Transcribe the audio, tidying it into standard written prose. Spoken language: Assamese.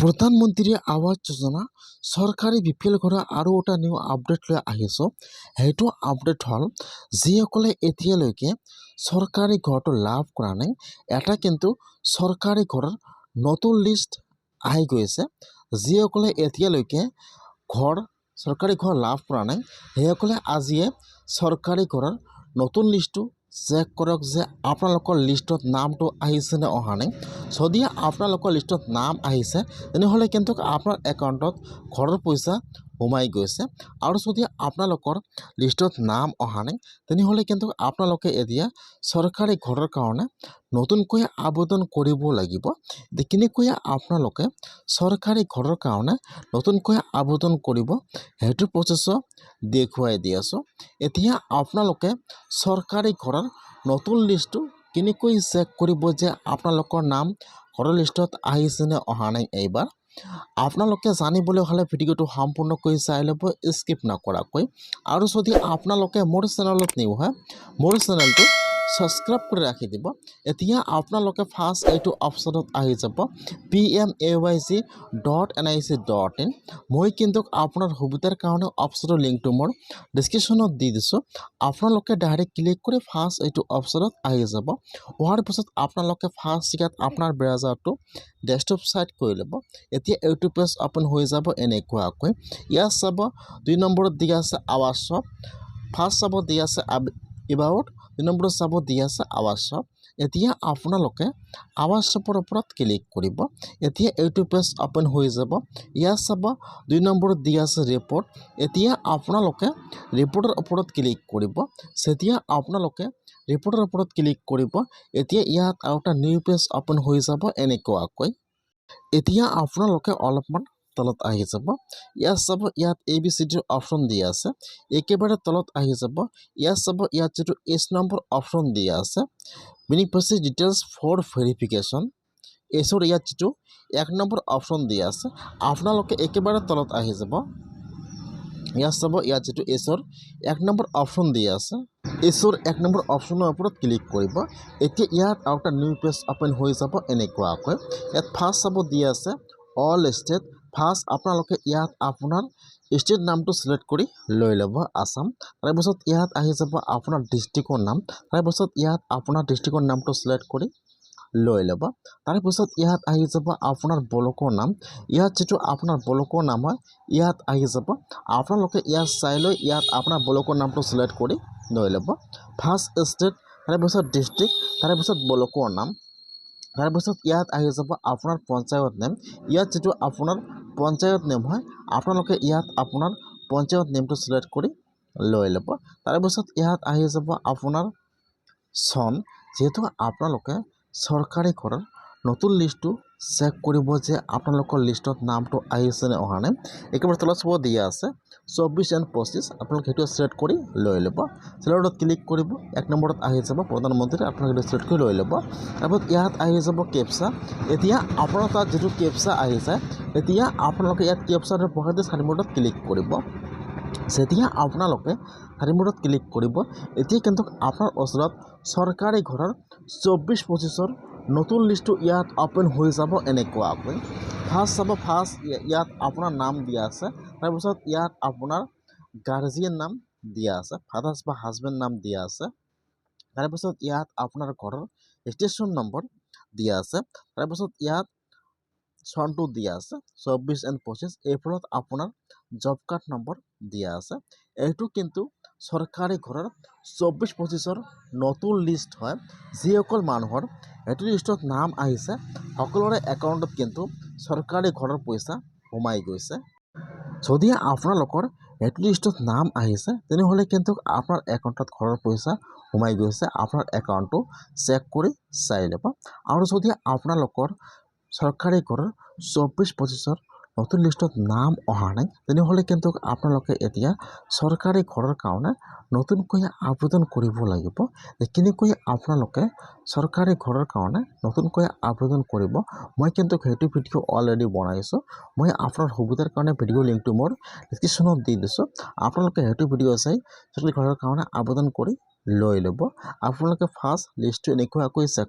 প্ৰধানমন্ত্ৰী আৱাস যোজনা চৰকাৰী বিপিএল ঘৰ আৰু এটা নিউ আপডেট লৈ আহিছোঁ। সেইটো আপডেট হ'ল যিসকলে এতিয়ালৈকে চৰকাৰী ঘৰটো লাভ কৰা নাই, এটা কিন্তু চৰকাৰী ঘৰৰ নতুন লিষ্ট আহি গৈছে। যিসকলে এতিয়ালৈকে চৰকাৰী ঘৰ লাভ কৰা নাই, সেইসকলে আজিয়ে চৰকাৰী ঘৰৰ নতুন লিষ্টটো চেক কৰক যে আপোনালোকৰ লিষ্টত নামটো আহিছে নে অহা নাই। যদি আপোনালোকৰ লিষ্টত নাম আহিছে তেনেহ'লে কিন্তু আপোনাৰ একাউণ্টত ঘৰৰ পইচা সোমাই গৈছে, আৰু যদি আপোনালোকৰ লিষ্টত নাম অহা নাই তেনেহ'লে কিন্তু আপোনালোকে এতিয়া চৰকাৰী ঘৰৰ কাৰণে নতুনকৈ আবেদন কৰিব লাগিব। কেনেকৈ আপোনালোকে চৰকাৰী ঘৰৰ কাৰণে নতুনকৈ আবেদন কৰিব সেইটো প্ৰচেছ দেখুৱাই দি আছোঁ। এতিয়া আপোনালোকে চৰকাৰী ঘৰৰ নতুন লিষ্টটো কেনেকৈ চেক কৰিব যে আপোনালোকৰ নাম ঘৰৰ লিষ্টত আহিছে নে অহা নাই। এইবাৰ আপোনালোকে জানিবলৈ হ'লে ভিডিঅ'টো সম্পূৰ্ণকৈ চাই ল'ব, স্কিপ নকৰাকৈ। আৰু যদি আপোনালোকে মোৰ চেনেলত নিউ হয়, মোৰ চেনেলটো ছাবস্ক্ৰাইব কৰি ৰাখি দিব। এতিয়া আপোনালোকে ফাৰ্ষ্ট এইটো অপশ্যনত আহি যাব PMAYG.nic.in। মই কিন্তু আপোনাৰ সুবিধাৰ কাৰণে অপশ্যনৰ লিংকটো মোৰ ডিছক্ৰিপশ্যনত দি দিছোঁ। আপোনালোকে ডাইৰেক্ট ক্লিক কৰি ফাৰ্ষ্ট এইটো অপশ্যনত আহি যাব। হোৱাৰ পিছত আপোনালোকে ফাৰ্ষ্ট জেগাত আপোনাৰ ব্ৰাউজাৰটো ডেস্কটপ ছাইড কৰি ল'ব। এতিয়া এইটো পেজ অপেন হৈ যাব এনেকুৱাকৈ। ইয়াত চাব 2 নম্বৰত দিয়া আছে আৱাস, ফাৰ্ষ্ট চাব দিয়া আছে এবাউট, 2 নম্বৰত চাব দিয়া আছে আৱাস। এতিয়া আপোনালোকে আৱাসৰ ওপৰত ক্লিক কৰিব। এতিয়া এইটো পেজ অপেন হৈ যাব। ইয়াত চাব 2 নম্বৰত দিয়া আছে ৰিপৰ্ট। এতিয়া আপোনালোকে ৰিপৰ্টৰ ওপৰত ক্লিক কৰিব। যেতিয়া আপোনালোকে ৰিপৰ্টৰ ওপৰত ক্লিক কৰিব, এতিয়া ইয়াত আৰু এটা নিউ পেজ অপেন হৈ যাব এনেকুৱাকৈ। এতিয়া আপোনালোকে অলপমান তলত আহি যাব। ইয়াত চাব, ইয়াত ABCD অপশ্যন দিয়া আছে। একেবাৰে তলত আহি যাব। ইয়াত চাব, ইয়াত যিটো S নম্বৰ অপশ্যন দিয়া আছে, বেনিফিচিয়াৰী ডিটেইলছ ফৰ ভেৰিফিকেশ্যন, এছৰ ইয়াত যিটো 1 নম্বৰ অপশ্যন দিয়া আছে, আপোনালোকে একেবাৰে তলত আহি যাব। ইয়াত চাব, ইয়াত যিটো এছৰ 1 নম্বৰ অপশ্যন দিয়া আছে, এছৰ 1 নম্বৰ অপশ্যনৰ ওপৰত ক্লিক কৰিব। এতিয়া ইয়াত আৰু এটা নিউ পেজ অপেন হৈ যাব এনেকুৱাকৈ। ইয়াত ফাৰ্ষ্ট চাব দিয়া আছে অল ষ্টেট। ফাৰ্ষ্ট আপোনালোকে ইয়াত আপোনাৰ ষ্টেট নামটো চিলেক্ট কৰি লৈ ল'ব, আসাম। তাৰপিছত ইয়াত আহি যাব আপোনাৰ ডিষ্ট্ৰিক্টৰ নাম। তাৰপিছত ইয়াত আপোনাৰ ডিষ্ট্ৰিক্টৰ নামটো চিলেক্ট কৰি লৈ ল'ব। তাৰপিছত ইয়াত আহি যাব আপোনাৰ ব্লকৰ নাম। ইয়াত যিটো আপোনাৰ ব্লকৰ নাম হয়, ইয়াত আহি যাব। আপোনালোকে ইয়াত চাই লৈ ইয়াত আপোনাৰ ব্লকৰ নামটো চিলেক্ট কৰি লৈ ল'ব। ফাৰ্ষ্ট ষ্টেট, তাৰপিছত ডিষ্ট্ৰিক্ট, তাৰপিছত ব্লকৰ নাম। তাৰপিছত ইয়াত আহি যাব আপোনাৰ পঞ্চায়ত নেম। ইয়াত যিটো আপোনাৰ পঞ্চায়ত নেম হয়, আপোনালোকে ইয়াত আপোনাৰ পঞ্চায়ত নেমটো চিলেক্ট কৰি লৈ ল'ব। তাৰপিছত ইয়াত আহি যাব আপোনাৰ চন, যিহেতু আপোনালোকে চৰকাৰী ঘৰৰ নতুন লিষ্টটো চেক কৰিব যে আপোনালোকৰ লিষ্টত নামটো আহিছে নে অহা নাই। একেবাৰে তলত চাব দিয়া আছে 24 and 25, আপোনালোকে সেইটো চিলেক্ট কৰি লৈ ল'ব। চিলেক্টত ক্লিক কৰিব, 1 নম্বৰত আহি যাব প্ৰধানমন্ত্ৰী, আপোনালোকে চিলেক্ট কৰি লৈ ল'ব। তাৰপিছত ইয়াত আহি যাব কেপচা। এতিয়া আপোনাৰ তাত যিটো কেপচা আহিছে, এতিয়া আপোনালোকে ইয়াত কেপচাটো পঢ়াতে 4 নম্বৰত ক্লিক কৰিব। যেতিয়া আপোনালোকে 4 নম্বৰত ক্লিক কৰিব, এতিয়া কিন্তু আপোনাৰ ওচৰত চৰকাৰী ঘৰৰ 24-25ৰ নতুন লিষ্টটো ইয়াত অপেন হৈ যাব এনেকুৱাকৈ। ফাৰ্ষ্ট চাব, ফাৰ্ষ্ট ইয়াত আপোনাৰ নাম দিয়া আছে। তাৰপিছত ইয়াত আপোনাৰ গাৰ্জিয়ান নাম দিয়া আছে, ফাদাৰ্ছ বা হাজবেণ্ড নাম দিয়া আছে। তাৰপিছত ইয়াত আপোনাৰ ঘৰৰ ষ্টেচন নম্বৰ দিয়া আছে। তাৰপিছত ইয়াত চনটো দিয়া আছে 24 and 25। এইফালত আপোনাৰ জব কাৰ্ড নম্বৰ দিয়া আছে। এইটো কিন্তু চৰকাৰী ঘৰৰ 24-25ৰ নতুন লিষ্ট হয়। যিসকল মানুহৰ এইটো লিষ্টত নাম আহিছে, সকলোৰে একাউণ্টত কিন্তু চৰকাৰী ঘৰৰ পইচা সোমাই গৈছে। যদি আপোনালোকৰ এইটো লিষ্টত নাম আহিছে তেনেহ'লে কিন্তু আপোনাৰ একাউণ্টত ঘৰৰ পইচা সোমাই গৈছে। আপোনাৰ একাউণ্টটো চেক কৰি চাই ল'ব। আৰু যদি আপোনালোকৰ চৰকাৰী ঘৰৰ 24-25ৰ নতুন লিষ্টত নাম অহা নাই তেনেহ'লে কিন্তু আপোনালোকে এতিয়া চৰকাৰী ঘৰৰ কাৰণে নতুনকৈ আবেদন কৰিব লাগিব। কেনেকৈ আপোনালোকে চৰকাৰী ঘৰৰ কাৰণে নতুনকৈ আবেদন কৰিব, মই কিন্তু সেইটো ভিডিঅ' অলৰেডি বনাইছোঁ। মই আপোনাৰ সুবিধাৰ কাৰণে ভিডিঅ' লিংকটো মোৰ ডিছক্ৰিপশ্যনত দি দিছোঁ। আপোনালোকে সেইটো ভিডিঅ' চাই চৰকাৰী ঘৰৰ কাৰণে আবেদন কৰি লৈ ল'ব। আপোনালোকে ফাৰ্ষ্ট লিষ্টটো এনেকুৱাকৈ চেক